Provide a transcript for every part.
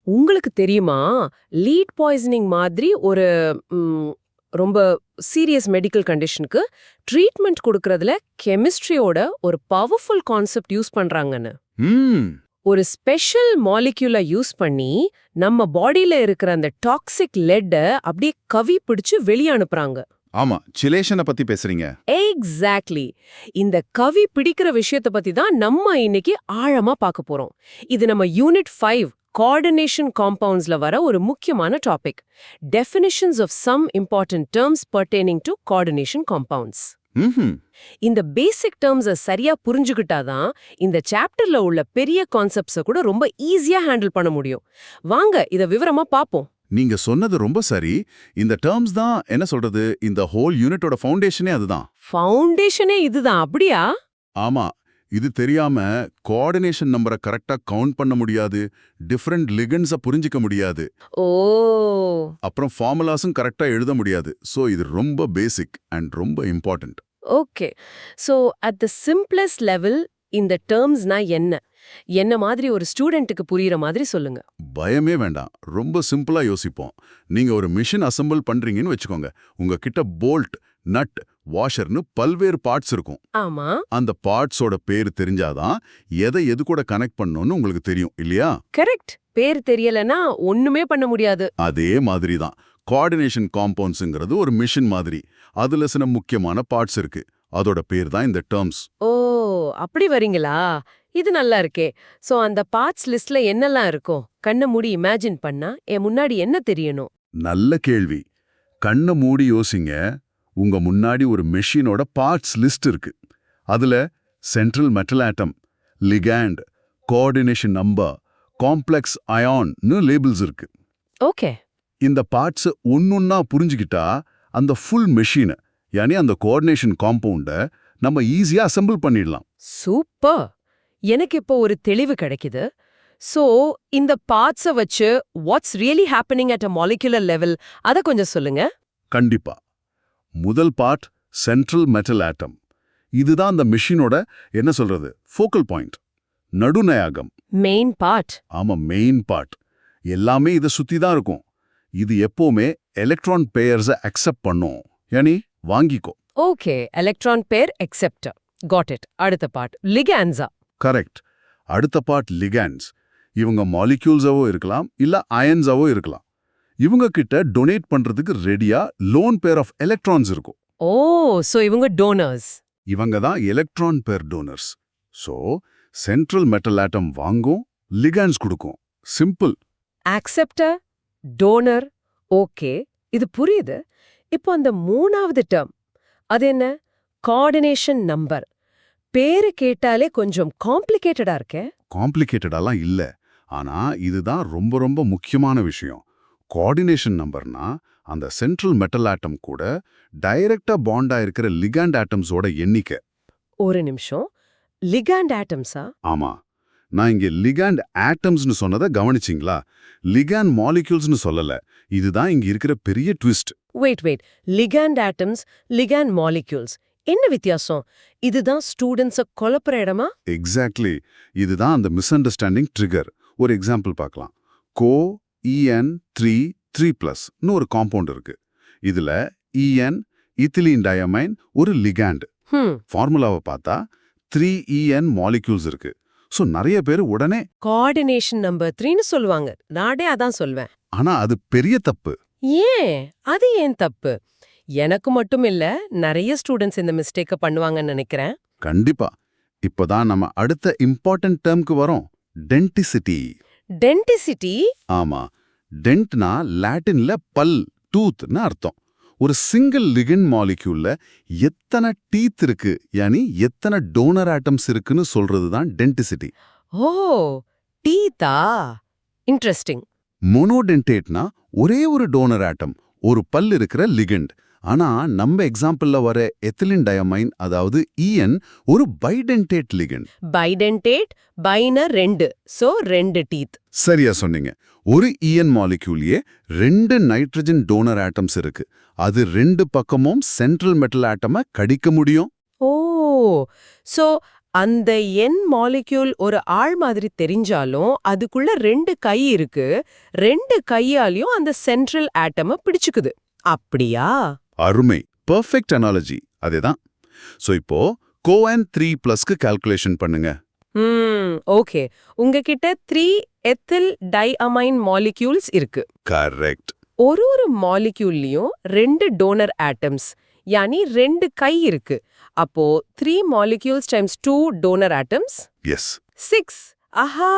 உங்களுக்கு தெரியுமா, lead poisoning மாதிரி ஒரு ரொம்ப சீரியஸ் மெடிக்கல் கண்டிஷனுக்கு ட்ரீட்மெண்ட் கொடுக்கறதுல கெமிஸ்ட்ரியோட ஒரு பவர்ஃபுல் கான்செப்ட் யூஸ் பண்றாங்கன்னு. ம் ஒரு ஸ்பெஷல் மாலிக்யூலை யூஸ் பண்ணி நம்ம பாடியில இருக்கிற அந்த டாக்ஸிக் லெட்ட அப்படியே கவி பிடிச்சு வெளியே அனுப்புறாங்க. ஆமா, சிலேஷனை பத்தி பேசுறீங்க. எக்ஸாக்ட்லி. இந்த கவி பிடிக்கிற விஷயத்தை பத்தி தான் நம்ம இன்னைக்கு ஆழமா பார்க்க போறோம். இது நம்ம யூனிட் 5 கோஆர்டினேஷன் காம்பவுண்ட்ஸ்ல வர ஒரு முக்கியமான topic. Definitions of some important terms pertaining to coordination compounds. ம்ஹும். இந்த பேசிக் டேர்ம்ஸை சரியா புரிஞ்சுக்கிட்டாதான் இந்த சாப்டர்ல உள்ள பெரிய கான்செப்ட்ஸை கூட ரொம்ப ஈஸியா ஹேண்டில் பண்ண முடியும். வாங்க இத விவரமா பாப்போம். நீங்க சொன்னது ரொம்ப சரி. இந்த டேர்ம்ஸ் தான் என்ன சொல்றது, இந்த ஹோல் யூனிட்டோட ஃபவுண்டேஷனே அதுதான். ஃபவுண்டேஷனே இதுதான், அப்படியா? ஆமா, இது தெரியாம கோஆர்டினேஷன் நம்பரை கரெக்டா கவுண்ட் பண்ண முடியாது, டிஃபரண்ட் லிகண்ட்ஸை புரிஞ்சிக்க முடியாது, ஓ, அப்புறம் ஃபார்முலாஸும் கரெக்டா எழுத முடியாது. சோ இது ரொம்ப பேசிக் அண்ட் ரொம்ப important. Okay. So at the simplest level இந்த டேர்ம்ஸ்னா என்ன மாதிரி ஒரு ஸ்டூடெண்ட்டுக்கு புரியுற மாதிரி சொல்லுங்க. பயமே வேண்டாம், ரொம்ப சிம்பிளா யோசிப்போம். நீங்க ஒரு மிஷின் அசெம்பிள் பண்றீங்கன்னு வச்சுக்கோங்க. உங்ககிட்ட போல்ட், நட், வாஷர்னு பல்வேறு பார்ட்ஸ் இருக்கும். ஆமா, அந்த பார்ட்ஸோட பேர் தெரிஞ்சாதான் எதை எது கூட கனெக்ட் பண்ணணும்னு உங்களுக்கு தெரியும் இல்லையா? கரெக்ட். பேர் தெரியலனா ஒண்ணுமே பண்ண முடியாது. அதே மாதிரி தான் கோஆர்டினேஷன் காம்பவுண்ட்ஸ்ங்கிறது ஒரு மிஷின் மாதிரி. அதுல சில முக்கியமான பார்ட்ஸ் இருக்கு. அதோட பேர் தான் இந்த டேர்ம்ஸ். ஓ, அப்படி வரீங்களா? இது நல்லா இருக்கே. சோ அந்த பார்ட்ஸ் லிஸ்ட்ல என்னெல்லாம் இருக்கும்? கண்ணை மூடி இமேஜின் பண்ணா என் முன்னாடி என்ன தெரியணும்? நல்ல கேள்வி. கண்ணை மூடி யோசிங்க. உங்க முன்னாடி ஒரு மெஷினோட பார்ட்ஸ் லிஸ்ட் இருக்கு. அதுல central metal atom, ligand, coordination number, complex அயான்னு லேபிள்ஸ் இருக்கு. ஓகே. இந்த பார்ட்ஸ் ஒன்னொன்னா புரிஞ்சுக்கிட்டா அந்த ஃபுல் மெஷினை, யானி அந்த கோஆர்டினேஷன் காம்பவுண்டை நம்ம ஈஸியா அசெம்பிள் பண்ணிடலாம். சூப்பர். எனக்கு இப்போ ஒரு தெளிவு கிடைக்குது. சோ இந்த பார்ட்ஸை வச்சு what's really happening at a molecular level அத கொஞ்சம் சொல்லுங்க. கண்டிப்பா. முதல் பார்ட் சென்ட்ரல் மெட்டல் ஆட்டம். இதுதான் அந்த மெஷினோட என்ன சொல்றது, ஃபோக்கல் பாயிண்ட், நடுநாயகம். Main part. ஆமா, மெயின் பார்ட். எல்லாமே இதை சுத்தி தான் இருக்கும். இது எப்பவுமே எலக்ட்ரான் பேயர்ஸை அக்செப்ட் பண்ணும், யானி வாங்கிக்கோ. ஓகே, எலக்ட்ரான் பேர் அக்செப்டர். Got it. அடுத்த பார்ட் லிகாண்ட்ஸா? கரெக்ட். அடுத்த பார்ட் லிகாண்ட்ஸ். இவங்க மாலிக்யூல்ஸாவோ இருக்கலாம், இல்ல அயன்ஸாவோ இருக்கலாம். இவங்க கிட்ட டொனேட் பண்றதுக்கு ரெடியா லோன் பேர் ஆஃப் எலக்ட்ரான்ஸ் இருக்கும். ஓ, சோ இவங்க டோனர்ஸ். இவங்க தான் electron pair donors. So central metal atom வாங்கும், லிகாண்ட்ஸ் கொடுக்கும். சிம்பிள். Acceptor, toner. ஓகே, இது புரியுது. இப்போ அந்த மூணாவது டேர்ம், அது என்ன? Coordination number. பேரு கேட்டாலே கொஞ்சம் காம்ப்ளிகேட்டடா இருக்கே. காம்ப்ளிகேட்டடாலாம் இல்ல. ஆனா இதுதான் ரொம்ப ரொம்ப முக்கியமான விஷயம். கோஆர்டினேஷன் நம்பர்னா அந்த சென்ட்ரல் மெட்டல் ஆட்டம் கூட டைரக்டா பாண்டா இருக்கிற லிகாண்ட் ஆட்டம்ஸோட எண்ணிக்கை. ஒரு நிமிஷம், லிகாண்ட் ஆட்டம்ஸா? ஆமா, நான் இங்க லிகாண்ட் ஆட்டம்ஸ்னு சொன்னதை கவனிச்சிங்களா? லிகாண்ட் மாலிக்யூல்ஸ்னு சொல்லல. இதுதான் இங்க இருக்கிற பெரிய twist. Wait. Ligand atoms, ligand molecules, என்ன வித்தியாசம்? இதுதான் ஸ்டூடெண்ட்ஸை குழப்புற இடமா? எக்ஸாக்ட்லி. இதுதான் அந்த மிஸ் அண்டர்ஸ்டாண்டிங் ட்ரிகர். ஒரு எக்ஸாம்பிள் பார்க்கலாம். COEN3+ன்னு ஒரு காம்பவுண்ட் இருக்கு. இதுல EN, இத்திலீன் டயமைன், ஒரு லிகாண்ட். ஃபார்முலாவை பார்த்தா 3EN மாலிக்யூல்ஸ் இருக்கு. சோ நிறைய பேர் உடனே கோஆர்டினேஷன் நம்பர் 3ன்னு சொல்லுவாங்க. நானே அதான் சொல்வேன். ஆனா அது பெரிய தப்பு. ஏன்? அது ஏன் தப்பு? எனக்கு மட்டும் இல்ல, நிறைய ஸ்டூடெண்ட்ஸ் இந்த மிஸ்டேக்க பண்ணுவாங்கன்னு நினைக்கிறேன். கண்டிப்பா. இப்போதான் நம்ம அடுத்த இம்பார்ட்டன்ட் டேர்ம்க்கு வரோம். டென்டிசிட்டி. டென்டிசிட்டி? ஆமா, டென்ட்னா லாட்டின்ல பல், டூத்னு அர்த்தம். ஒரு சிங்கிள் லிகண்ட் மாலிக்யூல்ல எத்தனை டீத் இருக்கு, யானி எத்தனை டோனர் ஆட்டம்ஸ் இருக்குன்னு சொல்றது தான் டென்டிசிட்டி. ஓ, டீத்தா? இன்ட்ரெஸ்டிங். மோனோடென்டேட்னா ஒரே ஒரு டோனர் ஆட்டம், ஒரு பல் இருக்கிற லிகண்ட். ஆனா நம்ம எக்ஸாம்பிள்ல வர எத்திலின் டயமைன், அதாவது EN, ஒரு பைடென்டேட் லிகண்ட். பைடென்டேட், பைனர் 2, so 2 teeth. சரியா சொன்னீங்க. ஒரு EN மாலிக்யூலியே 2 நைட்ரஜன் டோனர் ஆட்டம்ஸ் இருக்கு. அது 2 பக்கமும் சென்ட்ரல் மெட்டல் ஆட்டமை கடிக்க முடியும். ஓ, சோ அந்த என் மாலிக்யூல் ஒரு ஆள் மாதிரி தெரிஞ்சாலும் அதுக்குள்ள 2 கை இருக்கு. 2 கையாலையும் அந்த சென்ட்ரல் ஆட்டம பிடிச்சுக்குது. அப்படியா? அருமை, பெர்ஃபெக்ட் அனாலஜி. அதேதான். சோ இப்போ கோஎன் 3+க்கு கால்குலேஷன் பண்ணுங்க. ஓகே. உங்ககிட்ட 3 எத்தில் டைஅமைன் மாலிக்யூல்ஸ் இருக்கு. கரெக்ட். ஒரு மாலிக்யூல்லையும் 2 டோனர் ஆட்டம்ஸ், யானி 2 கை இருக்கு. அப்போ 3 molecules times 2 donor atoms is 6. ஆஹா,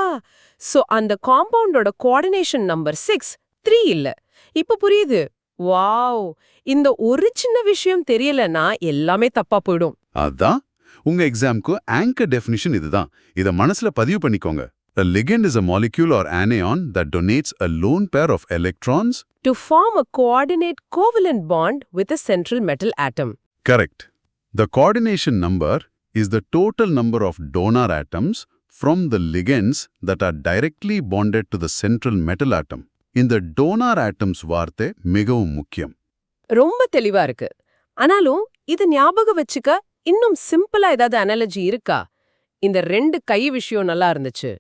சோ அந்த காம்பவுண்டோட கோஆர்டினேஷன் நம்பர் 6 3 இல்ல. இப்ப புரியுது. வாவ், இந்த ஒரு சின்ன விஷயம் தெரியலனா எல்லாமே தப்பா போயிடும். அதான் உங்க எக்ஸாம்க்கு ஆங்கர் டெஃபினிஷன் இதுதான். இத மனசுல பதிவு பண்ணிக்கோங்க. A ligand is a molecule or anion that donates a lone pair of electrons To form a coordinate covalent bond with a central metal atom. Correct. The coordination number is the total number of donor atoms from the ligands that are directly bonded to the central metal atom. இந்த donor atoms வார்த்தை மிகவும் முக்கியம். ரொம்ப தெளிவா இருக்கு. ஆனாலும் இது ஞாபகம் வச்சுக்க இன்னும் சிம்பிளா ஏதாவது அனாலஜி இருக்கா? இந்த 2 கை விஷயம் நல்லா இருந்துச்சு.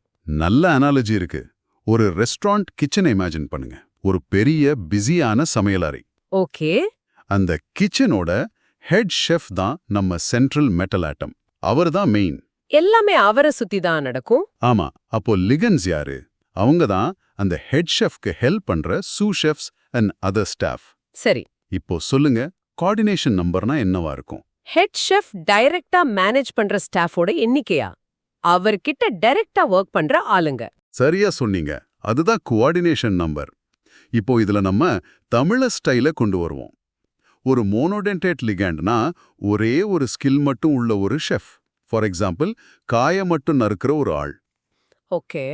நல்ல அனாலஜி இருக்கு. ஒரு ரெஸ்டாரண்ட் கிச்சனை இமேஜின் பண்ணுங்க. ஒரு பெரிய பிஸியான சமையலறை. ஓகே. அந்த கிச்சனோட ஹெட் ஷெஃப் தான் நம்ம சென்ட்ரல் மெட்டல் ஆட்டம். அவர் தான் மெயின். எல்லாமே அவரை சுத்தி தான் நடக்கும். ஆமா. அப்போ லிகன்ஸ் யாரு? அவங்க தான் அந்த ஹெட் ஷெஃப்க்கு ஹெல்ப் பண்ற சூ ஷெஃப்ஸ் அண்ட் அதர் ஸ்டாஃப். சரி. இப்போ சொல்லுங்க, கோஆர்டினேஷன் நம்பர்னா என்னவா இருக்கும்? ஹெட் ஷெஃப் டைரக்டா மேனேஜ் பண்ற ஸ்டாஃபோட எண்ணிக்கையா? அவர்கிட்ட டைரக்டா வர்க் பண்ற ஆளுங்க. சரியா சொன்னீங்க. அதுதான் கோஆர்டினேஷன் நம்பர். இப்போ இதுல நம்ம தமிழ ஸ்டைல கொண்டு வருவோம். ஒரு மோனோடென்டேட் லிகண்ட்னா ஒரே ஒரு ஸ்கில் மட்டும் உள்ள ஒரு ஷெஃப். ஃபார் எக்ஸாம்பிள், காய மட்டும் நறுக்கிற ஒரு ஆள். ஓகே.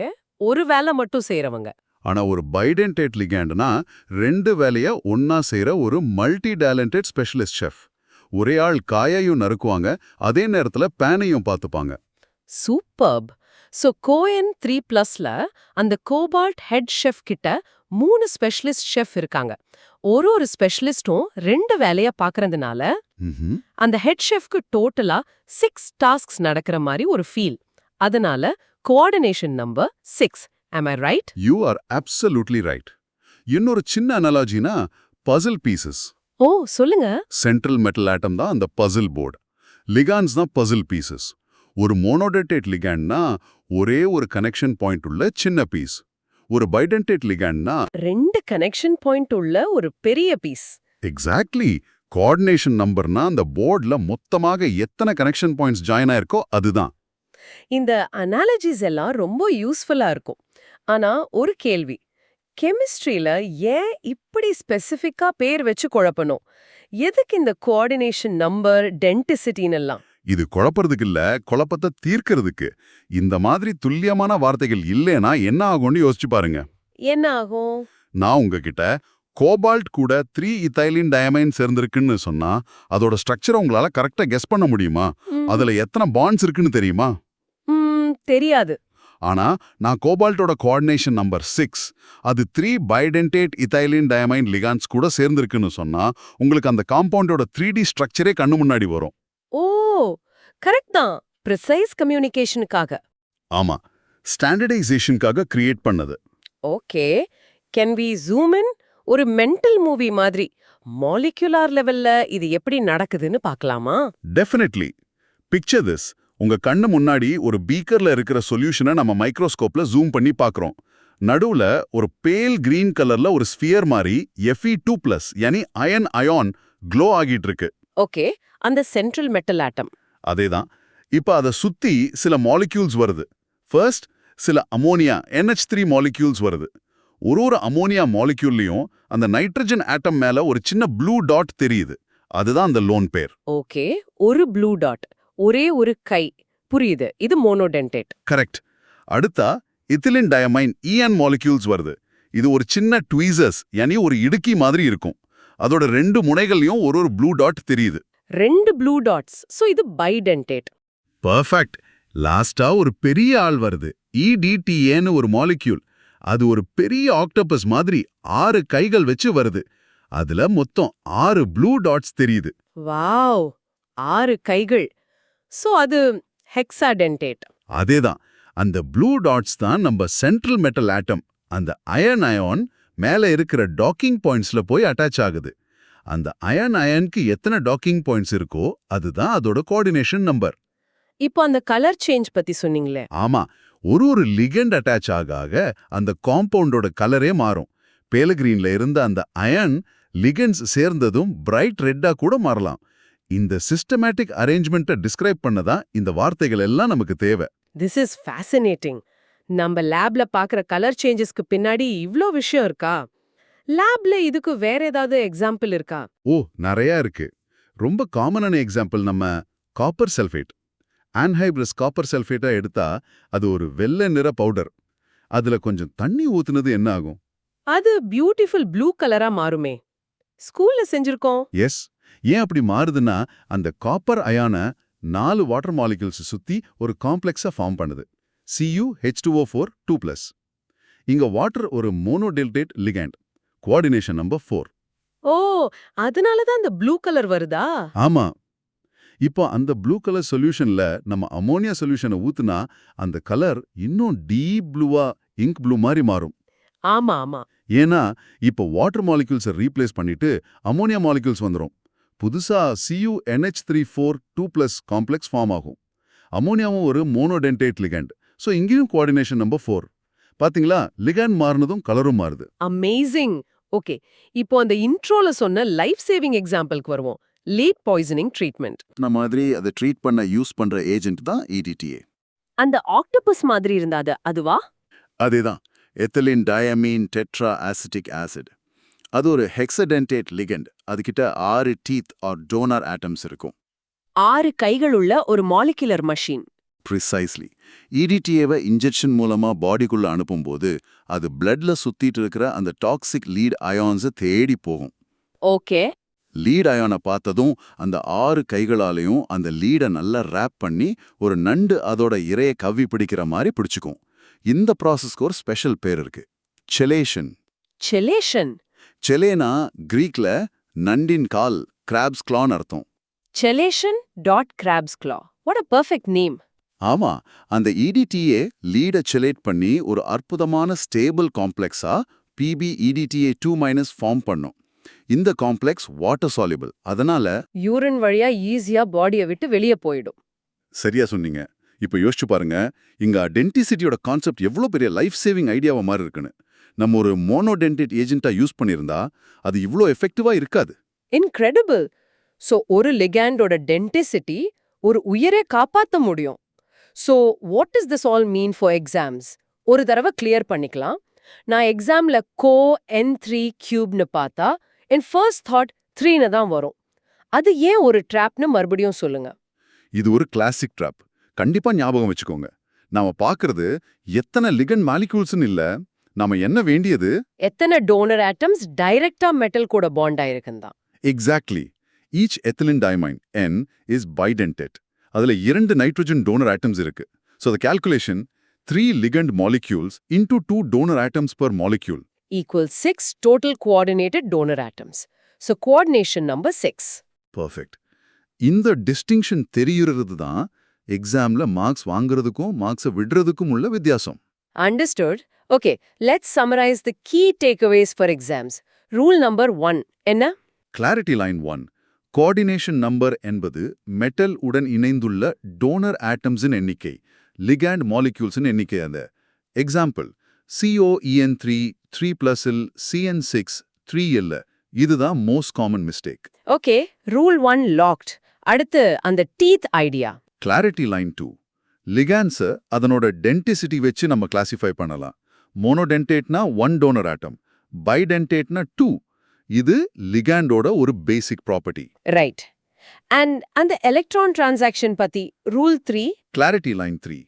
ஒரு வேலை மட்டும் செய்றவங்க. ஆனா ஒரு பைடென்டேட் லிகண்ட்னா 2 வேலைய ஒன்னா செய்யற ஒரு மல்டி டேலண்டட் ஸ்பெஷலிஸ்ட் ஷெஃப். ஒரே ஆள் காயையும் நறுக்குவாங்க, அதே நேரத்துல பேனையும் பார்த்துப்பாங்க. சூப்பர்ப். சோ கோஎன் 3+ல அந்த கோபால்ட் ஹெட் ஷெஃப் கிட்ட 3 ஸ்பெஷலிஸ்ட் ஷெஃப் இருக்காங்க. ஒரு ஸ்பெஷலிஸ்டும் 2 வேலைய பார்க்கறதுனால அந்த ஹெட் ஷெஃப்க்கு டோட்டலா 6 டாஸ்க்ஸ் நடக்கிற மாதிரி ஒரு ஃபீல். அதனால coordination number 6. Am I right? You are absolutely right. இன்னொரு சின்ன அனாலஜினா பசில் பீசஸ். ஓ, சொல்லுங்க. சென்ட்ரல் மெட்டல் ஆட்டம் தான் அந்த பசில் போர்டு. லிகான்ஸ் தான் பசில் பீசஸ். ஒரு மோனோடென்டேட் லிகாண்ட்னா ஒரே ஒரு கனெக்ஷன் பாயிண்ட் உள்ள சின்ன பீஸ். ஒரு பைடென்டேட் லிகாண்ட்னா 2 கனெக்ஷன் பாயிண்ட் உள்ள ஒரு பெரிய பீஸ். எக்ஸாக்ட்லி. கோஆர்டினேஷன் நம்பர்னா அந்த போர்டுல மொத்தமாக எத்தனை கனெக்ஷன் பாயிண்ட்ஸ் ஜாயின் ஆயிருக்கோ அதுதான். இந்த அனாலஜிஸ் எல்லாம் ரொம்ப யூஸ்ஃபுல்லா இருக்கும். ஆனா ஒரு கேள்வி, கெமிஸ்ட்ரியில ஏன் இப்படி ஸ்பெசிஃபிக்கா பேர் வச்சு குழப்பணும்? எதுக்கு இந்த கோஆர்டினேஷன் நம்பர், டென்டிசிட்டின்னு எல்லாம்? இது குழப்பறதுக்கு இல்ல, குழப்பத்தை தீர்க்கறதுக்கு. இந்த மாதிரி துல்லியமான வார்த்தைகள் இல்லைனா என்ன ஆகும்னு யோசிச்சு பாருங்க. என்ன ஆகும்? நான் உங்ககிட்ட கோபால்ட் கூட 3 இத்தைலின் டயமைன் சேர்ந்திருக்குன்னு சொன்னா அதோட ஸ்ட்ரக்சரை உங்களால கரெக்டா கெஸ் பண்ண முடியுமா? அதுல எத்தனை பாண்ட்ஸ் இருக்குன்னு தெரியுமா? தெரியாது. ஆனா நான் கோபால்ட்டோட கோஆர்டினேஷன் நம்பர் 6 அது 3 பைடென்டேட் இத்தைலின் டயமைன் லிகான்ஸ் கூட சேர்ந்திருக்குன்னு சொன்னா உங்களுக்கு அந்த காம்பவுண்டோட 3D ஸ்ட்ரக்சரே கண்ணு முன்னாடி வரும். ஓ, கரெக்ட் தான். ப்ரிசைஸ் கம்யூனிகேஷனுக்காக. ஆமா, ஸ்டாண்டர்டைசேஷனுக்காக கிரியேட் பண்ணது. Okay. Can we zoom in? ஒரு மென்டல் மூவி மாதிரி மாலிகுலார் லெவல்ல இது எப்படி நடக்குதுன்னு பார்க்கலாமா? டெஃபினெட்லி. Picture this. உங்க கண்ணு முன்னாடி ஒரு பீக்கர்ல இருக்கிற சொல்யூஷனை நம்ம மைக்ரோஸ்கோப்ல ஜூம் பண்ணி பார்க்கறோம். நடுவுல ஒரு பேல் கிரீன் கலர்ல ஒரு ஸ்பியர் மாதிரி Fe2+, யானி அயன் க்ளோ ஆகிட்டு இருக்கு. ஓகே, அந்த சென்ட்ரல் மெட்டல் ஆட்டம். அதேதான். இப்ப அதை சுத்தி சில மாலிக்யூல்ஸ் வருது. ஃபர்ஸ்ட் சில அமோனியா NH3 மாலிக்யூல்ஸ் வருது. ஒரு அமோனியா மாலிக்யூல்லையும் அந்த நைட்ரஜன் ஆட்டம் மேல ஒரு சின்ன ப்ளூ டாட் தெரியுது. அதுதான் அந்த லோன் பேர். ஓகே, ஒரு ப்ளூ டாட், ஒரே ஒரு கை. புரியுது. இது மோனோடென்டேட். கரெக்ட். அடுத்தா இத்திலின் டயமைன் EN மாலிக்யூல்ஸ் வருது. இது ஒரு சின்ன ட்வீசர்ஸ், யானி ஒரு இடுக்கி மாதிரி இருக்கும். அதோட 2 முனைகள்லயும் ஒரு ப்ளூ டாட் தெரியுது. 2 ப்ளூ டாட்ஸ். சோ இது பைடென்டேட். பெர்ஃபெக்ட். லாஸ்டா ஒரு பெரிய ஆள் வருது. EDTAன்னு ஒரு மாலிக்யூல். அது ஒரு பெரிய ஆக்டோபஸ் மாதிரி 6 கைகள் வச்சு வருது. அதுல மொத்தம் 6 ப்ளூ டாட்ஸ் தெரியுது. வாவ், 6 கைகள். சோ அது ஹெக்ஸாடென்டேட். அதேதான். அந்த ப்ளூ டாட்ஸ் தான் நம்ம சென்ட்ரல் மெட்டல் ஆட்டம். அந்த அயன் மேல இருக்கிற டாக்கிங் பாயிண்ட்ஸ்ல போய் அட்டாச் ஆகுது. அந்த அயனுக்கு எத்தனை டாக்கிங் பாயிண்ட்ஸ் இருக்கோ அதுதான் அதோட கோஆர்டினேஷன் நம்பர். இப்போ அந்த கலர் சேஞ்ச் பத்தி சொன்னீங்களே. ஆமா, ஒரு லிகெண்ட் அட்டாச் ஆக அந்த காம்பவுண்டோட கலரே மாறும். பேல கிரீன்ல இருந்த அந்த அயன் லிகெண்ட்ஸ் சேர்ந்ததும் பிரைட் ரெட்டா கூட மாறலாம். இந்த சிஸ்டமேட்டிக் அரேஞ்ச்மெண்ட்டை டிஸ்கிரைப் பண்ணதான் இந்த வார்த்தைகள் எல்லாம் நமக்கு தேவை. This is fascinating. நம்ம லேப்ல பாக்குற கலர் சேஞ்சஸ்க்கு பின்னாடி இவ்ளோ விஷயம் இருக்கா? லேப்ல இதுக்கு வேற ஏதாவது எக்ஸாம்பிள் இருக்கா? ஓ, நிறைய இருக்கு. ரொம்ப காமனான எக்ஸாம்பிள் நம்ம காப்பர் சல்ஃபேட். ஆன்ஹைட்ரஸ் காப்பர் சல்ஃபேட்டா எடுத்தா அது ஒரு வெள்ளை நிற பவுடர். அதுல கொஞ்சம் தண்ணி ஊத்துனது என்ன ஆகும்? அது பியூட்டிஃபுல் ப்ளூ கலரா மாறுமே. ஸ்கூல்ல செஞ்சிருக்கோம். எஸ். ஏன் அப்படி மாறுதுன்னா அந்த காப்பர் அயான 4 வாட்டர் மாலிகுல்ஸ் சுத்தி ஒரு காம்ப்ளெக்ஸா ஃபார்ம் பண்ணுது. CuH2O4 2+. இங்க வாட்டர் ஒரு மோனோடெல்டேட் லிகண்ட். Coordination number 4. ஓ, அதனால தான் அந்த ப்ளூ கலர் வருதா? ஆமா. இப்போ அந்த ப்ளூ கலர் சொல்யூஷன்ல நம்ம அமோனியா சொல்யூஷனை ஊத்துனா அந்த கலர் இன்னும் டீப் ப்ளூவா இங்க் ப்ளூ மாதிரி மாறும். ஆமா ஆமா. ஏன்னா இப்போ வாட்டர் மாலிகுல்ஸை ரீப்ளேஸ் பண்ணிட்டு அமோனியா மாலிகுல்ஸ் வந்துரும். புதுசா CuNH3 2+ காம்ப்ளெக்ஸ் ஃபார்ம் ஆகும். அமோனியாவும் ஒரு மோனோடென்டேட் லிகண்ட். ஸோ இங்கேயும் கோஆர்டினேஷன் நம்பர் 4. பாத்தீங்களா, லிகண்ட் மாறினதும் கலரும் மாறுது. அமேசிங். ஓகே, இப்போ அந்த இன்ட்ரோல சொன்ன லைஃப் சேவிங் எக்ஸாம்பிளுக்கு வருவோம். Lead poisoning treatment. இந்த மாதிரி அதை ட்ரீட் பண்ண யூஸ் பண்ற ஏஜென்ட் தான் EDTA. அந்த ஆக்டோபஸ் மாதிரி இருந்தாது அதுவா? அதேதான். Ethylene diamine tetraacetic acid. அது ஒரு ஹெக்ஸடென்டேட் லிகண்ட். அதுகிட்ட 6 டீத் ஆர் டோனர் ஆட்டம்ஸ் இருக்கும். 6 கைகள் உள்ள ஒரு மாலிகுலர் மஷின். ப்ரிசைஸ்லி. EDTAவை இன்ஜெக்ஷன் மூலமா பாடிக்குள்ள அனுப்பும்போது அது பிளட்ல சுத்திட்டு இருக்கிற அந்த டாக்ஸிக் லீட் அயான்ஸை தேடி போகும். ஓகே. லீட் அயானை பார்த்ததும் அந்த 6 கைகளாலையும் அந்த லீடை நல்லா ரேப் பண்ணி ஒரு நண்டு அதோட இரையை கவ்வி பிடிக்கிற மாதிரி பிடிச்சுக்கும். இந்த ப்ராசஸ்க்கு ஒரு ஸ்பெஷல் பேர் இருக்கு, செலேஷன். செலேஷன். செலேனா கிரீக்ல நண்டின் கால், கிராப்ஸ் கிளான்னு அர்த்தம். செலேஷன் டாட் கிராப்ஸ் கிளா. What a perfect name. ஆமா, அந்த EDTA லீடை செலேட் பண்ணி ஒரு அற்புதமான ஸ்டேபிள் காம்ப்ளெக்ஸா PbEDTA2- ஃபார்ம் பண்ணும். இந்த காம்ப்ளெக்ஸ் வாட்டர் சால்யூபிள். அதனால யூரின் வழியா ஈஸியா பாடியை விட்டு வெளியே போயிடும். சரியா சொன்னீங்க. இப்போ யோசிச்சு பாருங்க, இங்க டென்டிசிட்டியோட கான்செப்ட் எவ்வளோ பெரிய லைஃப் சேவிங் ஐடியாவா மாதிரி இருக்குன்னு. நம்ம ஒரு மோனோடென்டேட் ஏஜென்ட்டா யூஸ் பண்ணியிருந்தா அது இவ்ளோ எஃபெக்டிவா இருக்காது. இன்கிரெடிபிள். சோ ஒரு லிகாண்டோட டென்டிசிட்டி ஒரு உயிரை காப்பாத்த முடியும். So what is this all mean for exams? ஒரு தடவை கிளியர் பண்ணிக்கலாம். நான் எக்ஸாம்ல N3³ பார்த்தா என் ஃபர்ஸ்ட் தாட் 3 தான் வரும். அது ஏன் ஒரு ட்ராப்னு மறுபடியும் சொல்லுங்க. இது ஒரு கிளாசிக் ட்ராப். கண்டிப்பா ஞாபகம் வச்சுக்கோங்க. நாம பார்க்கறது எத்தனை லிகண்ட் மாலிகூல்ஸ்னு இல்ல, நாம என்ன வேண்டியது எத்தனை டோனர் ஆட்டம்ஸ் டைரக்டா மெட்டல் கூட பாண்ட் ஆயிருக்குன்னு தான். Exactly. Each ethylene diamine N is bidentate. அதுல 2 நைட்ரஜன் டோனர் ஆட்டம்ஸ் இருக்கு. So the calculation 3 ligand molecules into 2 donor atoms per molecule equals 6 total coordinated donor atoms. So coordination number 6. Perfect. இந்த distinction தெரியுறது தான் எக்ஸாம்ல marks வாங்குறதுக்கும் மார்க்ஸை விடுறதுக்கும் உள்ள வித்தியாசம். Understood. Okay, let's summarize the key takeaways for exams. Rule number 1. என்ன? Clarity line 1. Coordination number என்பது metal உடன் இணைந்துள்ள டோனர் ஆட்டம்ஸின் எண்ணிக்கை, லிகாண்ட் மாலிக்யூல்ஸின் எண்ணிக்கை. அந்த எக்ஸாம்பிள் COEN3 3+ இல் CN6 3 இல்ல. இதுதான் most common mistake. Okay, rule 1 locked. அடுத்து அந்த டீத் ஐடியா. Clarity line 2. லிகாண்ட்ஸை அதனோட டென்டிசிட்டி வச்சு நம்ம கிளாசிஃபை பண்ணலாம். மோனோடென்டேட்னா 1 டோனர் ஆட்டம், பைடென்டேட்னா 2. இது லிகாண்டோட ஒரு பேசிக் ப்ராப்பர்ட்டி. ரைட். அண்ட் அந்த எலக்ட்ரான் டிரான்சாக்ஷன் பத்தி rule 3. Clarity line 3.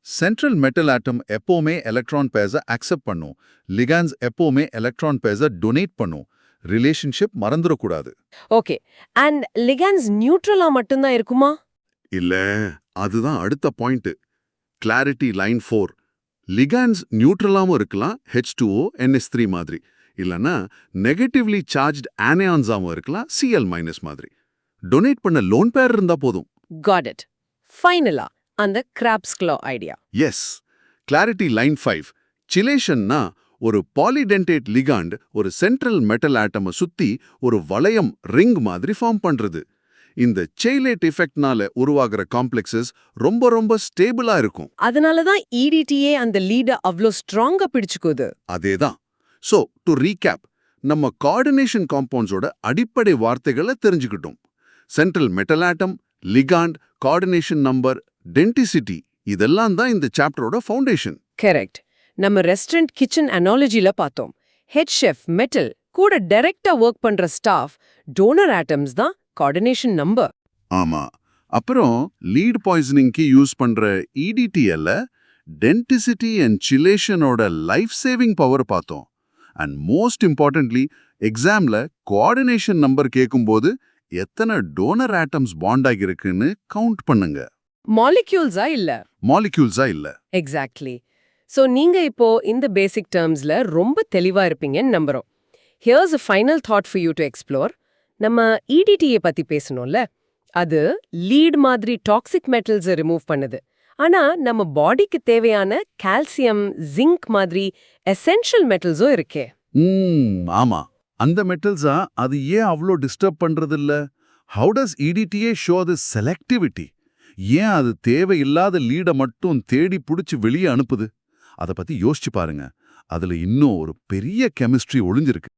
Central metal atom எப்போவுமே எலக்ட்ரான் பேர்ஸை அக்செப்ட் பண்ணும், லிகாண்ட்ஸ் எப்போவுமே எலக்ட்ரான் பேர்ஸை டொனேட் பண்ணும். ரிலேஷன்ஷிப் மறந்துடக்கூடாது. ஓகே. அண்ட் லிகாண்ட்ஸ் நியூட்ரலா மட்டும்தான் இருக்குமா? இல்ல, அதுதான் அடுத்த பாயிண்ட். Clarity line 4. லிகாண்ட்ஸ் நியூட்ரலாவும் இருக்கலாம், H2O NH3 மாதிரி. இல்லனா நெகட்டிவ்லி சார்ஜ்ட் ஆனியான்ஸாவும் இருக்கலாம், Cl- மாதிரி. டொனேட் பண்ண லோன் பேர் இருந்தா போதும். Got it. ஃபைனலா அந்த crab's claw idea. Yes, clarity line 5. சிலேஷன்னா ஒரு பாலிடென்டேட் லிகாண்ட் ஒரு சென்ட்ரல் மெட்டல் ஆட்டமை சுத்தி ஒரு வளையம் ரிங் மாதிரி ஃபார்ம் பண்றது. இந்த செயிலேட் எஃபெக்ட்னால உருவாகிற காம்ப்ளெக்ஸஸ் ரொம்ப ரொம்ப ஸ்டேபிளா இருக்கும். அதனால தான் EDTA அந்த லீட அவ்ளோ ஸ்ட்ராங்கா பிடிச்சுக்குது. அதேதான். சோ டு ரீகேப், நம்ம கோஆர்டினேஷன் காம்பவுண்ட்ஸோட அடிப்படை வார்த்தைகளை தெரிஞ்சுக்கிட்டோம். Central metal atom, ligand, coordination number, denticity, இதெல்லாம் தான் இந்த சாப்டரோட ஃபவுண்டேஷன். கரெக்ட். நம்ம ரெஸ்டாரண்ட் கிச்சன் அனாலஜில பார்த்தோம். ஹெட் ஷெஃப் மெட்டல் கூட டைரக்டா ஒர்க் பண்ற ஸ்டாஃப் டோனர் ஆட்டம்ஸ் தான் கோஆர்டினேஷன் நம்பர். ஆமா. அப்புறம் லீட் பாய்சனிங்க்கு யூஸ் பண்ற EDTL டென்டிசிட்டி அண்ட் சிலேஷனோட லைஃப் சேவிங் பவர் பார்த்தோம். அண்ட் மோஸ்ட் இம்பார்ட்டன்ட்லி, எக்ஸாம்ல கோஆர்டினேஷன் நம்பர் கேட்கும்போது எத்தனை டோனர் ஆட்டம்ஸ் பாண்ட் ஆகிருக்குன்னு கவுண்ட் பண்ணுங்க. மாலிக்யூல்ஸா இல்ல. மாலிக்யூல்ஸா இல்ல. எக்ஸாக்ட்லி. சோ நீங்க இப்போ இந்த பேசிக் டேர்ம்ஸ்ல ரொம்ப தெளிவா இருப்பீங்கன்னு நம்புறோம். Here's a final thought for you to explore. நம்ம EDTA பத்தி பேசணும்ல, அது லீட் மாதிரி டாக்ஸிக் மெட்டல்ஸை ரிமூவ் பண்ணுது. ஆனா நம்ம பாடிக்கு தேவையான கால்சியம், ஜிங்க் மாதிரி எசென்ஷியல் மெட்டல்ஸும் இருக்கே. ஆமா. அந்த மெட்டல்ஸா அது ஏன் அவ்வளோ டிஸ்டர்ப் பண்றதில்ல? How does EDTA show this selectivity? ஏன் அது தேவையில்லாத லீடை மட்டும் தேடி புடிச்சு வெளியே அனுப்புது? அதை பத்தி யோசிச்சு பாருங்க. அதுல இன்னும் ஒரு பெரிய கெமிஸ்ட்ரி ஒளிஞ்சிருக்கு.